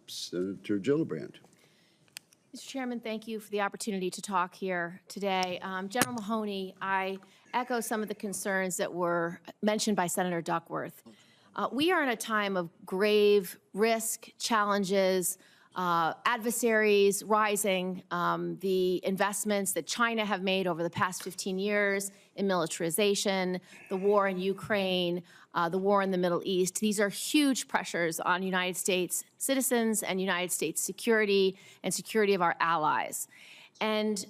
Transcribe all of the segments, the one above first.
Senator Gillibrand. Mr. Chairman, thank you for the opportunity to talk here today. General Mahoney, I echo some of the concerns that were mentioned by Senator Duckworth. We are in a time of grave risk, challenges, adversaries rising, the investments that China have made over the past 15 years in militarization, the war in Ukraine, the war in the Middle East. These are huge pressures on United States citizens and United States security and security of our allies. And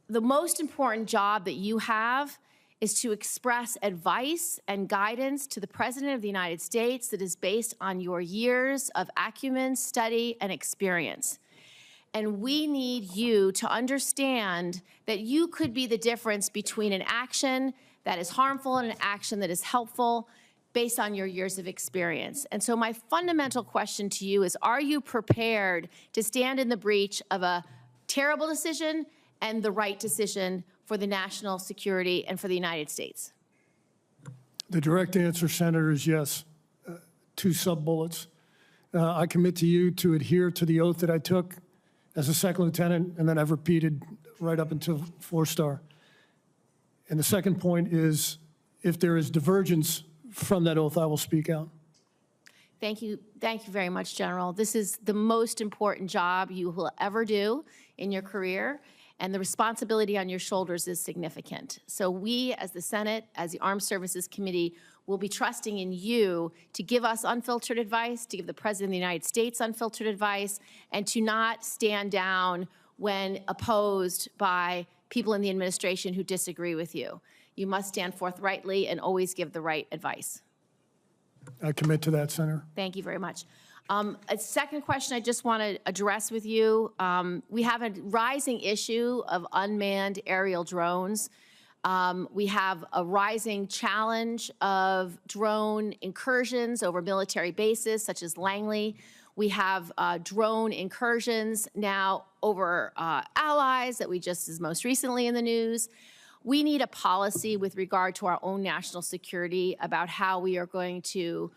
the most important job that you have is to express advice and guidance to the President of the United States that is based on your years of acumen, study, and experience. And we need you to understand that you could be the difference between an action that is harmful and an action that is helpful based on your years of experience. And so my fundamental question to you is, are you prepared to stand in the breach of a terrible decision and the right decision for the national security and for the United States? The direct answer, Senator, is yes. Two sub-bullets. I commit to you to adhere to the oath that I took as a second lieutenant, and then I've repeated right up until 4-star. And the second point is, if there is divergence from that oath, I will speak out. Thank you. Thank you very much, General. This is the most important job you will ever do in your career, and the responsibility on your shoulders is significant. So we, as the Senate, as the Armed Services Committee, will be trusting in you to give us unfiltered advice, to give the President of the United States unfiltered advice, and to not stand down when opposed by people in the administration who disagree with you. You must stand forthrightly and always give the right advice. I commit to that, Senator. Thank you very much. A second question I just want to address with you. We have a rising issue of unmanned aerial drones. We have a rising challenge of drone incursions over military bases, such as Langley. We have drone incursions now over allies that we just as most recently in the news. We need a policy with regard to our own national security about how we are going to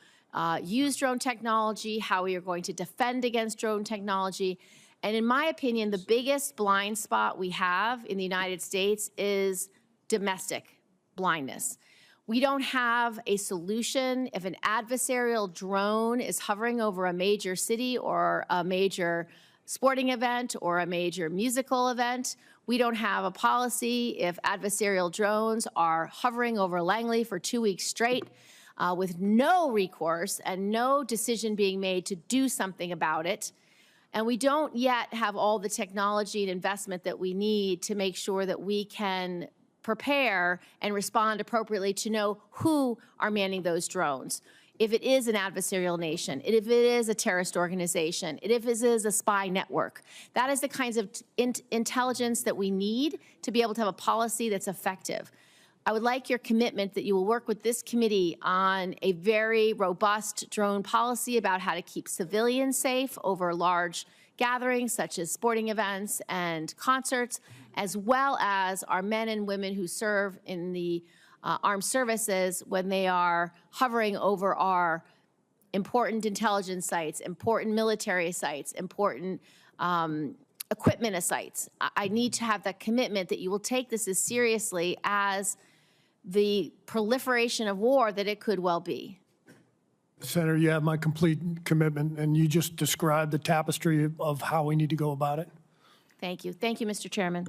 use drone technology, how we are going to defend against drone technology. And in my opinion, the biggest blind spot we have in the United States is domestic blindness. We don't have a solution. If an adversarial drone is hovering over a major city or a major sporting event or a major musical event, we don't have a policy if adversarial drones are hovering over Langley for 2 weeks straight with no recourse and no decision being made to do something about it. And we don't yet have all the technology and investment that we need to make sure that we can prepare and respond appropriately to know who are manning those drones. If it is an adversarial nation, if it is a terrorist organization, if it is a spy network. That is the kinds of intelligence that we need to be able to have a policy that's effective. I would like your commitment that you will work with this committee on a very robust drone policy about how to keep civilians safe over large gatherings such as sporting events and concerts, as well as our men and women who serve in the armed services when they are hovering over our important intelligence sites, important military sites, important equipment sites. I need to have that commitment that you will take this as seriously as the proliferation of war that it could well be. Senator, you have my complete commitment, and you just described the tapestry of how we need to go about it. Thank you. Thank you, Mr. Chairman.